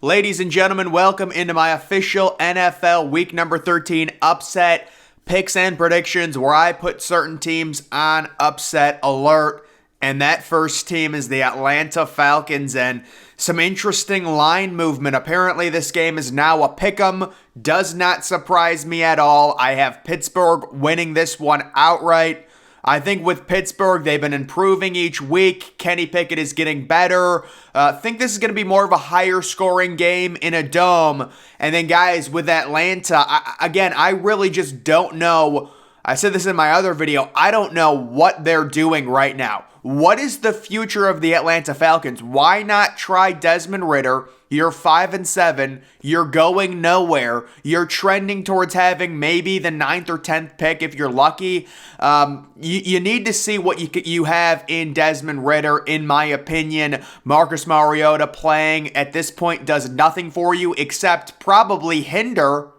Ladies and gentlemen, welcome into my official NFL Week number 13 upset picks and predictions, where I put certain teams on upset alert. And that first team is the Atlanta Falcons, and some interesting line movement. Apparently this game is now a pick'em. Does not surprise me at all. I have Pittsburgh winning this one outright. I think with Pittsburgh, they've been improving each week. Kenny Pickett is getting better. I think this is going to be more of a higher scoring game in a dome. And then guys, with Atlanta, I really just don't know. I said this in my other video. I don't know what they're doing right now. What is the future of the Atlanta Falcons? Why not try Desmond Ridder? You're 5-7. You're going nowhere. You're trending towards having maybe the 9th or 10th pick if you're lucky. You need to see what you have in Desmond Ridder, in my opinion. Marcus Mariota playing at this point does nothing for you except probably hinder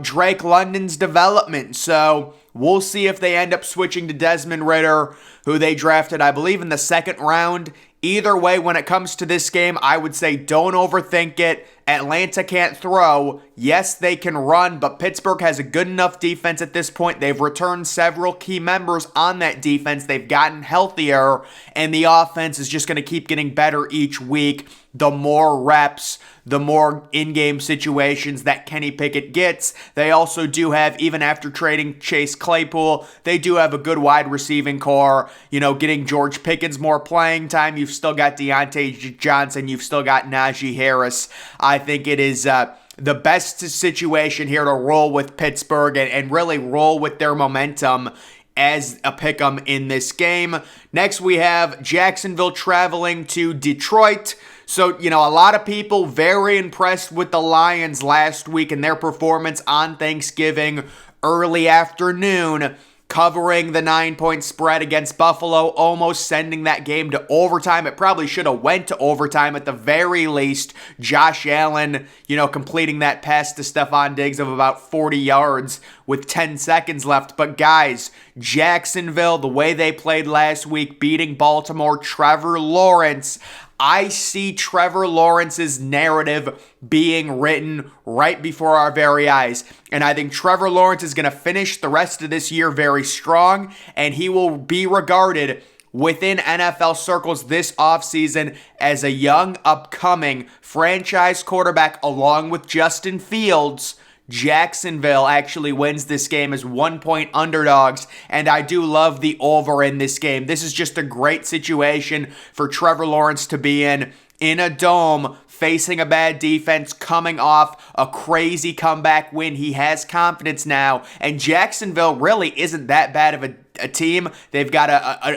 Drake London's development. So we'll see if they end up switching to Desmond Ridder, who they drafted, I believe, in the second round. Either way, when it comes to this game, I would say don't overthink it. Atlanta can't throw. Yes, they can run, but Pittsburgh has a good enough defense at this point. They've returned several key members on that defense. They've gotten healthier, and the offense is just going to keep getting better each week. The more reps, the more in-game situations that Kenny Pickett gets. They also do have, even after trading Chase Claypool, they do have a good wide receiving core. Getting George Pickens more playing time. You've still got Deontay Johnson. You've still got Najee Harris. I think it is the best situation here to roll with Pittsburgh and really roll with their momentum as a pick'em in this game. Next, we have Jacksonville traveling to Detroit. So, a lot of people very impressed with the Lions last week and their performance on Thanksgiving early afternoon, covering the 9-point spread against Buffalo, almost sending that game to overtime. It probably should have went to overtime at the very least. Josh Allen, completing that pass to Stephon Diggs of about 40 yards with 10 seconds left. But guys, Jacksonville, the way they played last week, beating Baltimore, Trevor Lawrence, I see Trevor Lawrence's narrative being written right before our very eyes. And I think Trevor Lawrence is going to finish the rest of this year very strong, and he will be regarded within NFL circles this offseason as a young, upcoming franchise quarterback along with Justin Fields. Jacksonville actually wins this game as 1-point underdogs, and I do love the over in this game. This is just a great situation for Trevor Lawrence to be in a dome, facing a bad defense, coming off a crazy comeback win. He has confidence now, and Jacksonville really isn't that bad of a team. They've got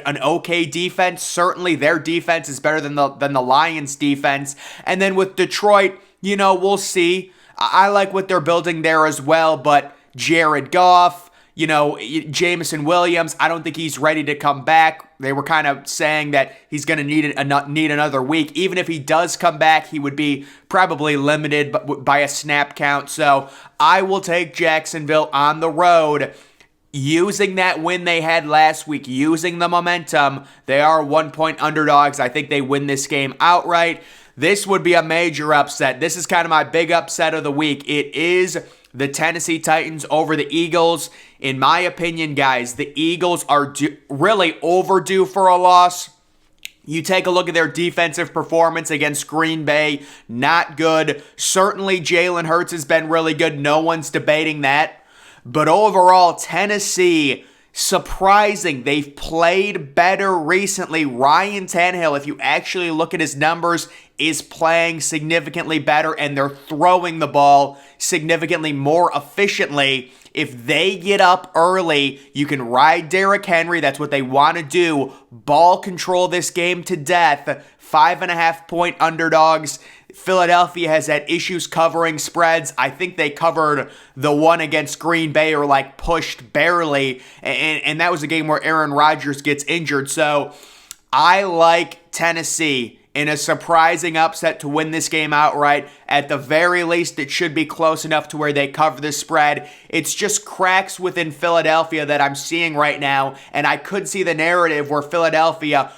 an okay defense. Certainly their defense is better than the Lions defense. And then with Detroit, we'll see. I like what they're building there as well, but Jared Goff, Jameson Williams, I don't think he's ready to come back. They were kind of saying that he's going to need another week. Even if he does come back, he would be probably limited by a snap count. So I will take Jacksonville on the road. Using that win they had last week, using the momentum, they are 1-point underdogs. I think they win this game outright. This would be a major upset. This is kind of my big upset of the week. It is the Tennessee Titans over the Eagles. In my opinion, guys, the Eagles are really overdue for a loss. You take a look at their defensive performance against Green Bay, not good. Certainly Jalen Hurts has been really good. No one's debating that. But overall, Tennessee, surprising. They've played better recently. Ryan Tannehill, if you actually look at his numbers, is playing significantly better, and they're throwing the ball significantly more efficiently. If they get up early, you can ride Derrick Henry. That's what they want to do. Ball control this game to death. 5.5-point underdogs. Philadelphia has had issues covering spreads. I think they covered the one against Green Bay, or pushed barely. And that was a game where Aaron Rodgers gets injured. So I like Tennessee in a surprising upset to win this game outright. At the very least, it should be close enough to where they cover the spread. It's just cracks within Philadelphia that I'm seeing right now, and I could see the narrative where Philadelphia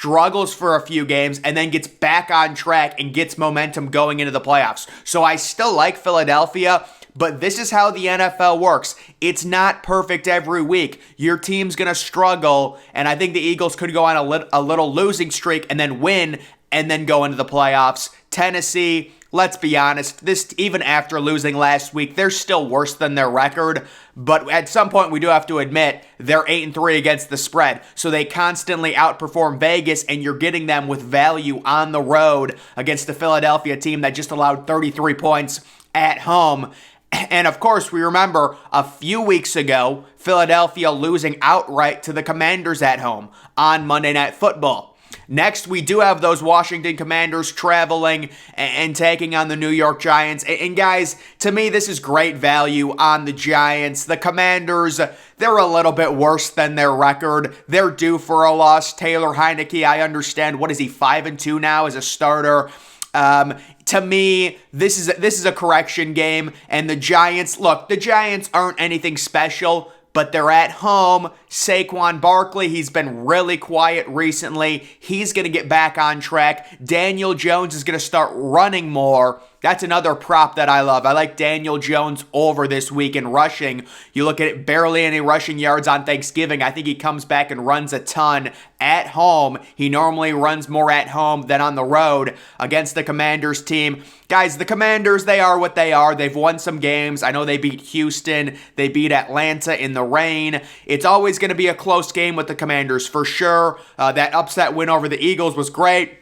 struggles for a few games, and then gets back on track and gets momentum going into the playoffs. So I still like Philadelphia, but this is how the NFL works. It's not perfect every week. Your team's going to struggle, and I think the Eagles could go on a little losing streak and then win and then go into the playoffs. Tennessee, let's be honest, this even after losing last week, they're still worse than their record. But at some point, we do have to admit they're 8-3 against the spread. So they constantly outperform Vegas, and you're getting them with value on the road against the Philadelphia team that just allowed 33 points at home. And of course, we remember a few weeks ago, Philadelphia losing outright to the Commanders at home on Monday Night Football. Next, we do have those Washington Commanders traveling and taking on the New York Giants. And guys, to me, this is great value on the Giants. The Commanders, they're a little bit worse than their record. They're due for a loss. Taylor Heineke, I understand. What is he, 5-2 now as a starter? To me, this is a correction game. And the Giants, look, the Giants aren't anything special, but they're at home. Saquon Barkley, he's been really quiet recently. He's going to get back on track. Daniel Jones is going to start running more. That's another prop that I love. I like Daniel Jones over this week in rushing. You look at it, barely any rushing yards on Thanksgiving. I think he comes back and runs a ton at home. He normally runs more at home than on the road against the Commanders team. Guys, the Commanders, they are what they are. They've won some games. I know they beat Houston. They beat Atlanta in the rain. It's always going to be a close game with the Commanders for sure. That upset win over the Eagles was great.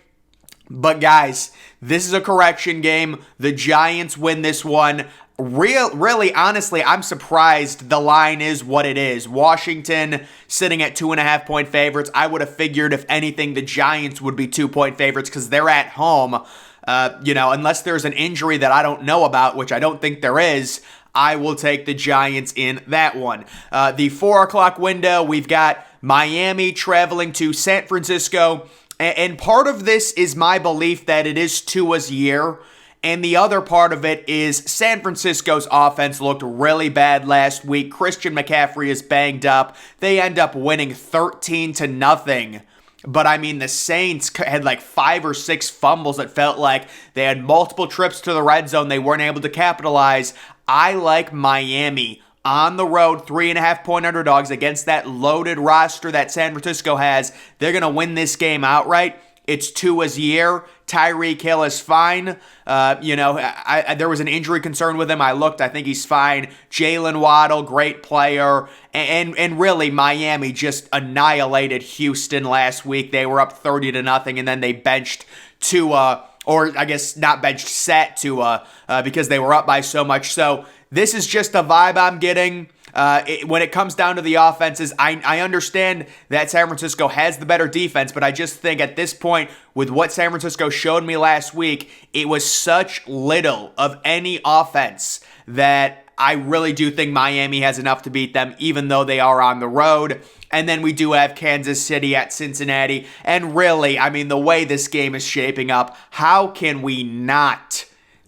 But guys, this is a correction game. The Giants win this one. Really, honestly, I'm surprised the line is what it is. Washington sitting at 2.5-point favorites. I would have figured, if anything, the Giants would be 2-point favorites because they're at home. Unless there's an injury that I don't know about, which I don't think there is, I will take the Giants in that one. The 4 o'clock window, we've got Miami traveling to San Francisco. And part of this is my belief that it is Tua's year. And the other part of it is San Francisco's offense looked really bad last week. Christian McCaffrey is banged up. They end up winning 13-0. But I mean, the Saints had like 5 or 6 fumbles. It felt like they had multiple trips to the red zone. They weren't able to capitalize. I like Miami on the road, 3.5-point underdogs against that loaded roster that San Francisco has. They're going to win this game outright. It's Tua's year. Tyreek Hill is fine. There was an injury concern with him. I looked. I think he's fine. Jalen Waddle, great player. And really, Miami just annihilated Houston last week. They were up 30-0, and then they benched Tua, or I guess not benched, sat Tua because they were up by so much. So this is just a vibe I'm getting. When it comes down to the offenses, I understand that San Francisco has the better defense, but I just think at this point, with what San Francisco showed me last week, it was such little of any offense that I really do think Miami has enough to beat them, even though they are on the road. And then we do have Kansas City at Cincinnati. And really, I mean, the way this game is shaping up, how can we not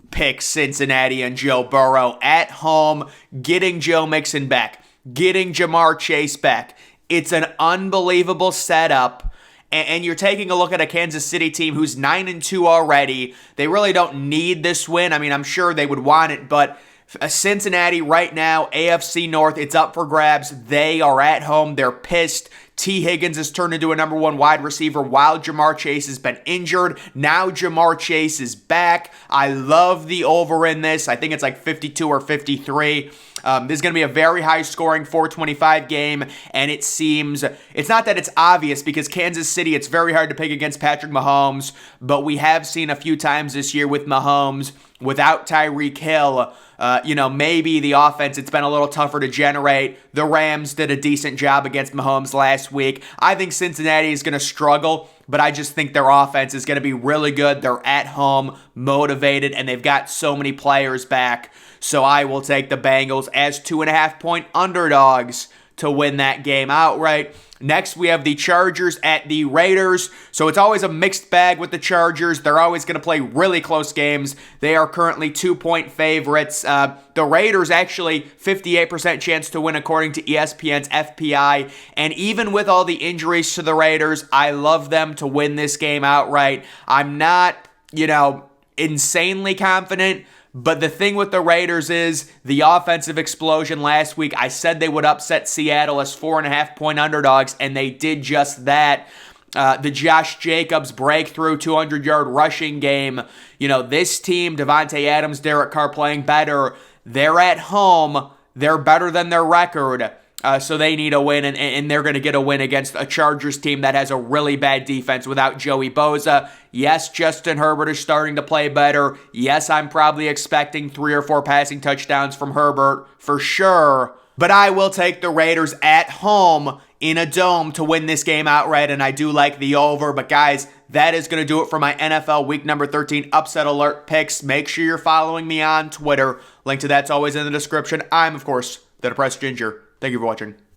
pick Cincinnati and Joe Burrow at home, getting Joe Mixon back, getting Jamar Chase back? It's an unbelievable setup. And you're taking a look at a Kansas City team who's 9-2 already. They really don't need this win. I mean, I'm sure they would want it, but Cincinnati right now, AFC North, it's up for grabs. They are at home. They're pissed. T. Higgins has turned into a number 1 wide receiver while Jamar Chase has been injured. Now Jamar Chase is back. I love the over in this. I think it's like 52 or 53. This is going to be a very high-scoring 425 game, and it seems, it's not that it's obvious because Kansas City, it's very hard to pick against Patrick Mahomes, but we have seen a few times this year with Mahomes, without Tyreek Hill, maybe the offense, it's been a little tougher to generate. The Rams did a decent job against Mahomes last week. I think Cincinnati is going to struggle, but I just think their offense is going to be really good. They're at home, motivated, and they've got so many players back. So I will take the Bengals as 2.5-point underdogs to win that game outright. Next, we have the Chargers at the Raiders. So it's always a mixed bag with the Chargers. They're always going to play really close games. They are currently 2-point favorites. The Raiders actually 58% chance to win according to ESPN's FPI. And even with all the injuries to the Raiders, I love them to win this game outright. I'm not, insanely confident. But the thing with the Raiders is the offensive explosion last week. I said they would upset Seattle as 4.5-point underdogs, and they did just that. The Josh Jacobs breakthrough 200-yard rushing game. This team, Devontae Adams, Derek Carr playing better. They're at home. They're better than their record. So they need a win, and they're going to get a win against a Chargers team that has a really bad defense without Joey Bosa. Yes, Justin Herbert is starting to play better. Yes, I'm probably expecting 3 or 4 passing touchdowns from Herbert for sure. But I will take the Raiders at home in a dome to win this game outright, and I do like the over. But guys, that is going to do it for my NFL Week number 13 Upset Alert picks. Make sure you're following me on Twitter. Link to that's always in the description. I'm, of course, the Depressed Ginger. Thank you for watching.